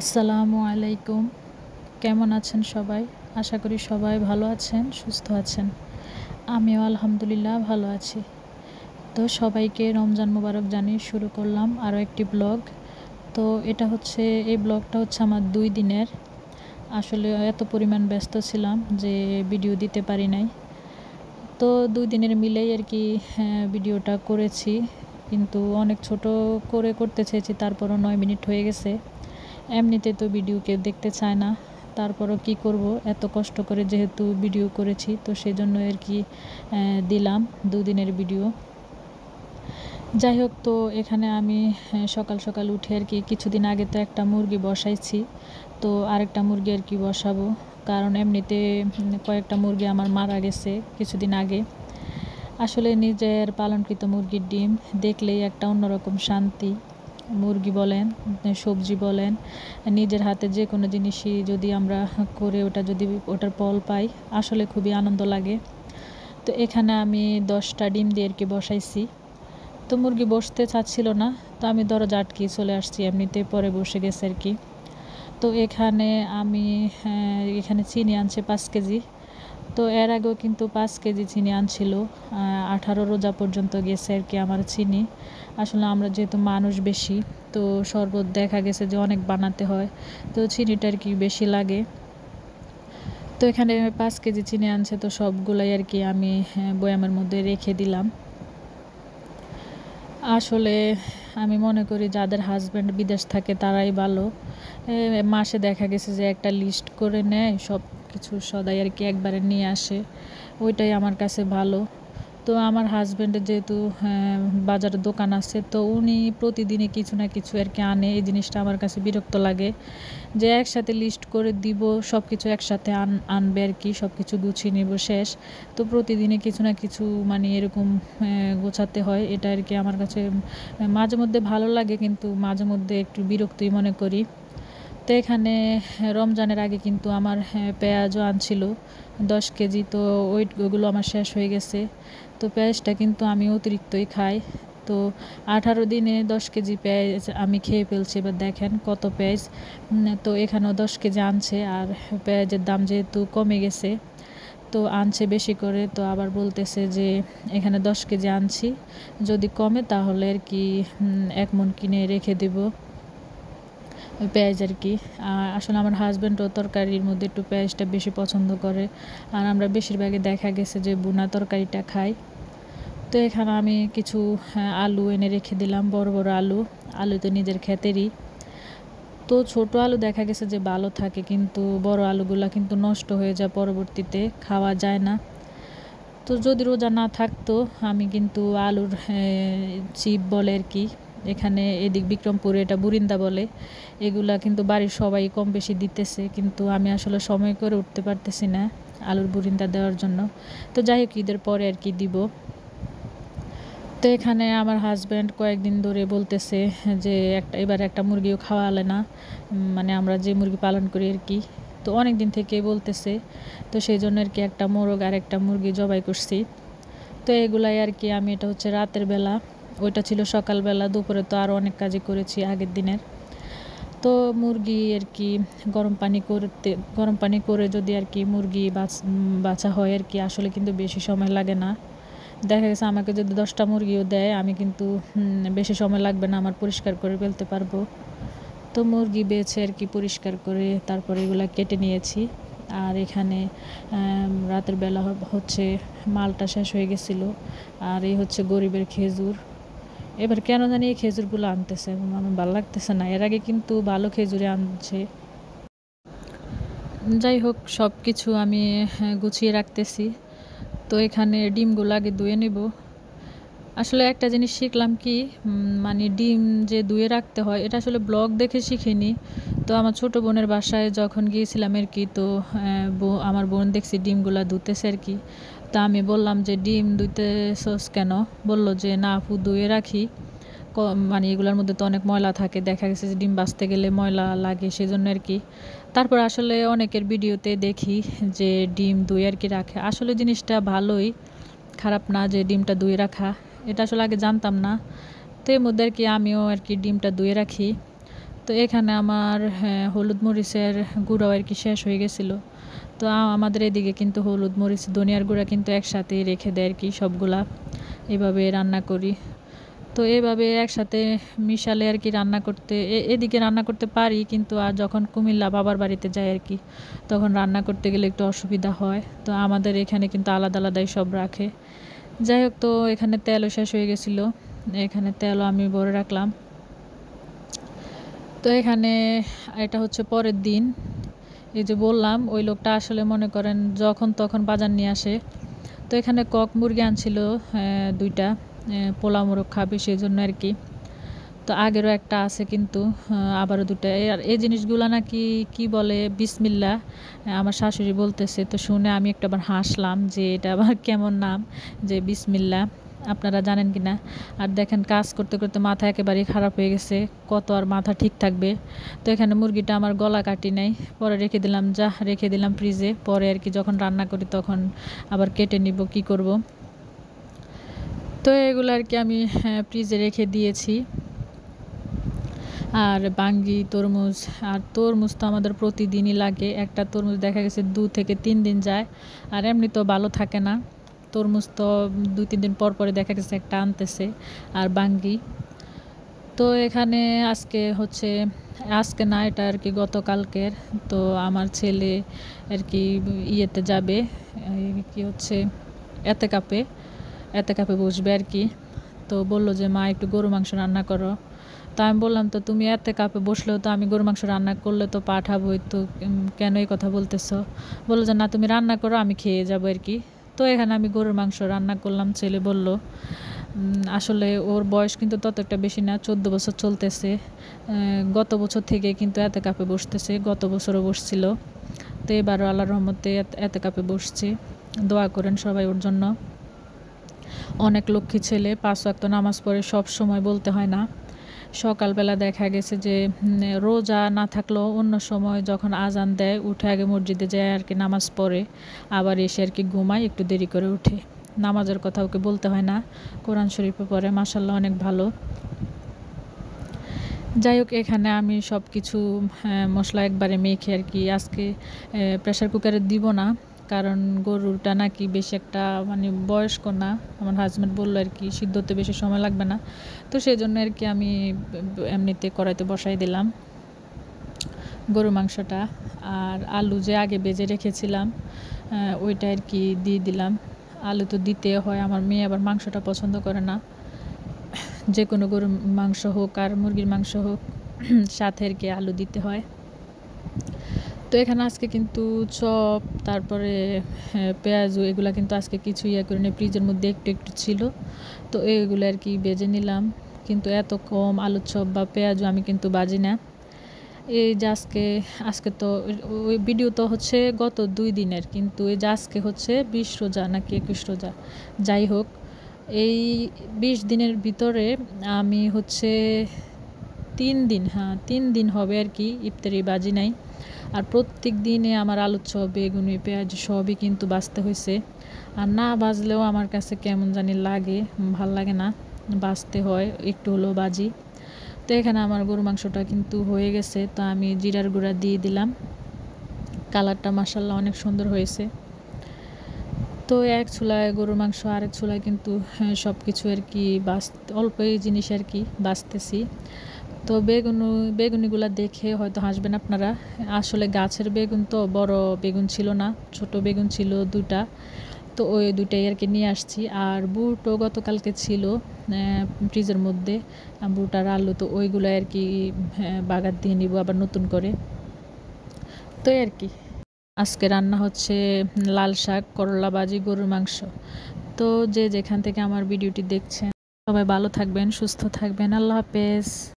আসসালামু আলাইকুম। কেমন আছেন সবাই? আশা করি সবাই ভালো আছেন, সুস্থ আছেন। আমিও আলহামদুলিল্লাহ ভালো আছি। তো সবাইকে রমজান মোবারক জানিয়ে শুরু করলাম আরও একটি ব্লগ। তো এই ব্লগটা হচ্ছে আমার 2 দিনের। আসলে এত পরিমাণ ব্যস্ত ছিলাম যে ভিডিও দিতে পারি নাই। তো 2 দিনের মিলেই ভিডিওটা করেছি। কিন্তু অনেক ছোট করে করতে চেয়েছি, তারপরও 9 মিনিট হয়ে গেছে। এমনিতে তো ভিডিও কেউ দেখতে চায় না, তারপরও কি করব, এত কষ্ট করে যেহেতু ভিডিও করেছি তো সেজন্য দিলাম 2 দিনের ভিডিও। যাই হোক, তো এখানে আমি সকাল সকাল উঠে কিছুদিন আগে তো একটা মুরগি বসাইছি, তো আরেকটা মুরগি বসাবো। কারণ এমনিতে কয়েকটা মুরগি আমার মারা গেছে কিছুদিন আগে। আসলে নিজের পালনকৃত মুরগির ডিম দেখলেই একটা অন্যরকম শান্তি। মুরগি বলেন, সবজি বলেন, নিজের হাতে যে কোনো জিনিসই যদি আমরা করে যদি ওটার ফল পাই, আসলে খুবই আনন্দ লাগে। তো এখানে আমি 10টা ডিম দিয়ে বসাইছি। তো মুরগি বসতে চাচ্ছিল না, তো আমি দরজা আটকে চলে আসছি, এমনিতে পরে বসে গেছে তো এখানে চিনি আনছে 5 কেজি। তো এর আগেও কিন্তু 5 কেজি চিনি আনছিল। 18 রোজা পর্যন্ত গেছে আমার চিনি। আসলে আমরা যেহেতু মানুষ বেশি, তো শরবত দেখা গেছে যে অনেক বানাতে হয়, তো চিনিটা বেশি লাগে। তো এখানে 5 কেজি চিনি আনছে, তো সবগুলাই আমি বয়ামের মধ্যে রেখে দিলাম। আসলে আমি মনে করি যাদের হাজব্যান্ড বিদেশ থাকে তারাই ভালো। মাসে দেখা গেছে যে একটা লিস্ট করে নেয়, সব কিছু সদাই একবারে নিয়ে আসে, ওইটাই আমার কাছে ভালো। তো আমার হাজব্যান্ডের যেহেতু বাজারের দোকান আছে, তো উনি প্রতিদিনই কিছু না কিছু আনে। এই জিনিসটা আমার কাছে বিরক্ত লাগে যে একসাথে লিস্ট করে দিব, সব কিছু একসাথে আনবে সব কিছু গুছিয়ে নেব শেষ। তো প্রতিদিনই কিছু না কিছু এরকম গোছাতে হয়। এটা আমার কাছে মাঝে মধ্যে ভালো লাগে, কিন্তু মাঝে মধ্যে একটু বিরক্তই মনে করি। তো এখানে রমজানের আগে কিন্তু আমার পেঁয়াজও আনছিল 10 কেজি। তো ওইগুলো আমার শেষ হয়ে গেছে। তো পেঁয়াজটা কিন্তু আমি অতিরিক্তই খাই। তো 18 দিনে 10 কেজি পেঁয়াজ আমি খেয়ে ফেলছি। এবার দেখেন কত পেঁয়াজ। তো এখানেও 10 কেজি আনছে, আর পেঁয়াজের দাম যেহেতু কমে গেছে তো আনছে বেশি করে। তো আবার বলতেছে যে এখানে 10 কেজি আনছি, যদি কমে তাহলে 1 মণ কিনে রেখে দেব পেঁয়াজ। আসলে আমার হাজব্যান্ডও তরকারির মধ্যে একটু পেঁয়াজটা বেশি পছন্দ করে, আর আমরা বেশিরভাগই দেখা গেছে যে ভুনা তরকারিটা খাই। তো এখানে আমি কিছু আলু এনে রেখে দিলাম, বড় বড় আলু তো নিজের ক্ষেতেরই। তো ছোট আলু দেখা গেছে যে ভালো থাকে, কিন্তু বড় আলুগুলা কিন্তু নষ্ট হয়ে যায়, পরবর্তীতে খাওয়া যায় না। তো যদি রোজা না থাকতো আমি কিন্তু আলুর চিপ বলে এখানে এদিক বিক্রমপুরে এটা বুরিন্দা বলে, এগুলা কিন্তু বাড়ির সবাই কম বেশি দিতেছে, কিন্তু আমি আসলে সময় করে উঠতে পারতেছি না আলুর বুরিন্দা দেওয়ার জন্য। তো যাই হোক, ঈদের পরে দিব। তো এখানে আমার হাজব্যান্ড কয়েকদিন ধরে বলতেছে যে এবার একটা মুরগিও খাওয়ালে না, আমরা যে মুরগি পালন করি তো অনেক দিন থেকে বলতেছে। তো সেই জন্য একটা মোরগ আর একটা মুরগি জবাই করছি। তো এগুলাই আমি, এটা হচ্ছে রাতের বেলা, ওইটা ছিল সকালবেলা। দুপুরে তো আরও অনেক কাজই করেছি আগের দিনের। তো মুরগি গরম পানি করে যদি মুরগি বাছা হয় আসলে কিন্তু বেশি সময় লাগে না। দেখা গেছে আমাকে যদি 10টা মুরগিও দেয়, আমি কিন্তু বেশি সময় লাগবে না, আমার পরিষ্কার করে ফেলতে পারবো। তো মুরগি বেছে পরিষ্কার করে তারপরে এগুলা কেটে নিয়েছি। আর এখানে রাতের বেলা হচ্ছে মালটা শেষ হয়ে গেছিলো, আর এই হচ্ছে গরিবের খেজুর। এবার কেন জানি এই খেজুরগুলো আনতেছে, আমার ভালো লাগতেছে না। এর আগে কিন্তু ভালো খেজুরে আনছে। যাই হোক, সব কিছু আমি গুছিয়ে রাখতেছি। তো এখানে ডিমগুলো আগে ধুয়ে নেব। আসলে একটা জিনিস শিখলাম কি, ডিম যে ধুয়ে রাখতে হয়, এটা আসলে ব্লগ দেখে শিখিনি। তো আমার ছোট বোনের বাসায় যখন গিয়েছিলাম তো আমার বোন দেখছি ডিমগুলা ধুতেছে তো আমি বললাম যে ডিম ধুইতেছস কেন? বললো যে না আপু, ধুয়ে রাখি, এগুলোর মধ্যে তো অনেক ময়লা থাকে, দেখা গেছে যে ডিম বাছতে গেলে ময়লা লাগে, সেজন্য তারপর আসলে অনেকের ভিডিওতে দেখি যে ডিম ধুয়ে রাখে। আসলে জিনিসটা ভালোই, খারাপ না যে ডিমটা ধুয়ে রাখা, এটা আসলে আগে জানতাম না। তো এর মধ্যে আমিও ডিমটা ধুয়ে রাখি। তো তো এখানে আমার হলুদ মরিচের গুঁড়াও আর কি শেষ হয়ে গেছিলো। তো আমাদের এদিকে কিন্তু হলুদ মরিচ ধনিয়ার গুঁড়া কিন্তু একসাথেই রেখে দেয় আর কি, সবগুলা এভাবে রান্না করি। তো এভাবে একসাথে মিশালে আর কি রান্না করতে এদিকে রান্না করতে পারি, কিন্তু আর যখন কুমিল্লা বাবার বাড়িতে যাই আর কি, তখন রান্না করতে গেলে একটু অসুবিধা হয়। তো আমাদের এখানে কিন্তু আলাদা আলাদাই সব রাখে। যাই হোক, তো এখানে তেলও শেষ হয়ে গেছিলো, এখানে তেলও আমি ভরে রাখলাম। তো এখানে এটা হচ্ছে পরের দিন। এই যে বললাম, ওই লোকটা আসলে মনে করেন যখন তখন বাজার নিয়ে আসে। তো এখানে কক মুরগি আনছিল 2টা, পোলা মোরগ খাবে সেই জন্য আর কি। তো আগেরও একটা আছে, কিন্তু আবারও 2টা। আর এই জিনিসগুলো নাকি কি বলে বিসমিল্লা, আমার শাশুড়ি বলতেছে। তো শুনে আমি একটা আবার হাসলাম যে এটা আবার কেমন নাম, যে বিসমিল্লা, আপনারা জানেন কি না? আর দেখেন, কাজ করতে করতে মাথা একেবারেই খারাপ হয়ে গেছে, কত আর মাথা ঠিক থাকবে। তো এখানে মুরগিটা আমার গলা কাটি নাই, পরে রেখে দিলাম, রেখে দিলাম ফ্রিজে। পরে আর কি যখন রান্না করি তখন আবার কেটে নিব, কি করব। তো এগুলো আর কি আমি ফ্রিজে রেখে দিয়েছি। আর বাঙ্গি, তরমুজ, আর তরমুজ তো আমাদের প্রতিদিনই লাগে। একটা তরমুজ দেখা গেছে 2 থেকে 3 দিন যায়, আর এমনি তো ভালো থাকে না। তরমুজ তো 2-3 দিন পর পরে দেখা গেছে একটা আনতেছে। আর বাঙ্গি তো এখানে আজকে না, এটা আর কি গতকালকের। তো আমার ছেলে আর কি ইয়েতে যাবে, কি হচ্ছে এতে কাপে বসবে আর কি। তো বললো যে মা একটু গরু মাংস রান্না করো। তো আমি বললাম, তো তুমি এতে কাপে বসলেও তো আমি গরু মাংস রান্না করলে তো পাঠাবোই, তো কেন এই কথা বলতেছো? বললো যে না, তুমি রান্না করো, আমি খেয়ে যাবো আর কি। তো এখানে আমি গরুর মাংস রান্না করলাম। ছেলে বলল, আসলে ওর বয়স কিন্তু তত একটা বেশি না, 14 বছর চলতেছে। গত বছর থেকে কিন্তু এতে কাপে বসতেছে, গত বছরও বসছিল। তো এবারও আল্লাহর রহমতে এতে কাপে বসছে। দোয়া করেন সবাই ওর জন্য। অনেক লক্ষ্মী ছেলে, 5 ওয়াক্ত নামাজ পড়ে, সব সময় বলতে হয় না। সকালবেলা দেখা গেছে যে রোজা না থাকলেও অন্য সময় যখন আজান দেয় উঠে আগে মসজিদে যায় আর কি, নামাজ পড়ে, আবার এসে আর কি ঘুমায়, একটু দেরি করে উঠে। নামাজের কথা ওকে বলতে হয় না, কোরআন শরীফে পড়ে, মাশাআল্লাহ অনেক ভালো। যাই হোক, এখানে আমি সব কিছু মশলা একবারে মেখে আর কি আজকে প্রেশার কুকারে দিব না, কারণ গরুটা নাকি বেশি একটা মানে বয়স্ক না। আমার হাজব্যান্ড বললো আর কি সিদ্ধ হতে বেশি সময় লাগবে না। তো সেই জন্য আর কি আমি এমনিতে কড়াইতে বসাই দিলাম গরু মাংসটা। আর আলু যে আগে বেজে রেখেছিলাম ওইটা আর কি দিয়ে দিলাম। আলু তো দিতে হয়, আমার মেয়ে আবার মাংসটা পছন্দ করে না, যে কোনো গরুর মাংস হোক আর মুরগির মাংস হোক, সাথে আর কি আলু দিতে হয়। তো এখানে আজকে কিন্তু চপ, তারপরে পেঁয়াজু, এগুলা কিন্তু আজকে কিছু ইয়ে করে নিই, ফ্রিজের মধ্যে একটু একটু ছিল। তো এগুলো আর কি বেজে নিলাম, কিন্তু এত কম আলুর চপ বা পেঁয়াজু আমি কিন্তু বাজি না। এই যে আজকে তো ওই ভিডিও তো হচ্ছে গত 2 দিনের, কিন্তু এই যে আজকে হচ্ছে 20 রোজা নাকি 21 রোজা, যাই হোক, এই 20 দিনের ভিতরে আমি হচ্ছে 3 দিন হবে আর কি ইফতারি বাজি নাই। আর প্রত্যেক দিনে আমার আলুর চপ, বেগুনি, পেঁয়াজ সবই কিন্তু বাজতে হয়েছে। আর না বাজলেও আমার কাছে কেমন জানি লাগে, ভাল লাগে না, বাজতে হয়, একটু হলেও বাজি। তো এখানে আমার গরু মাংসটা কিন্তু হয়ে গেছে। তো আমি জিরার গুঁড়া দিয়ে দিলাম, কালারটা মাশাআল্লাহ অনেক সুন্দর হয়েছে। তো এক চুলায় গরুর মাংস, আরেক চুলায় কিন্তু সব কিছু আর কি অল্প এই জিনিস আর কি বাছতেছি। তো বেগুনিগুলো দেখে হয়তো হাসবেন আপনারা, আসলে গাছের বেগুন তো, বড় বেগুন ছিল না, ছোট বেগুন ছিল 2টা। তো ওই 2টাই আর কি নিয়ে আসছি। আর বুটও গতকালকে ছিল ফ্রিজের মধ্যে, বুট আর আলু, তো ওইগুলো আর কি বাগার দিয়ে নিব আবার নতুন করে। তো আর কি আজকে রান্না হচ্ছে লাল শাক, করলা ভাজি, গরুর মাংস। তো যে যেখান থেকে আমার ভিডিওটি দেখছেন সবাই ভালো থাকবেন, সুস্থ থাকবেন, আল্লাহ হাফেজ।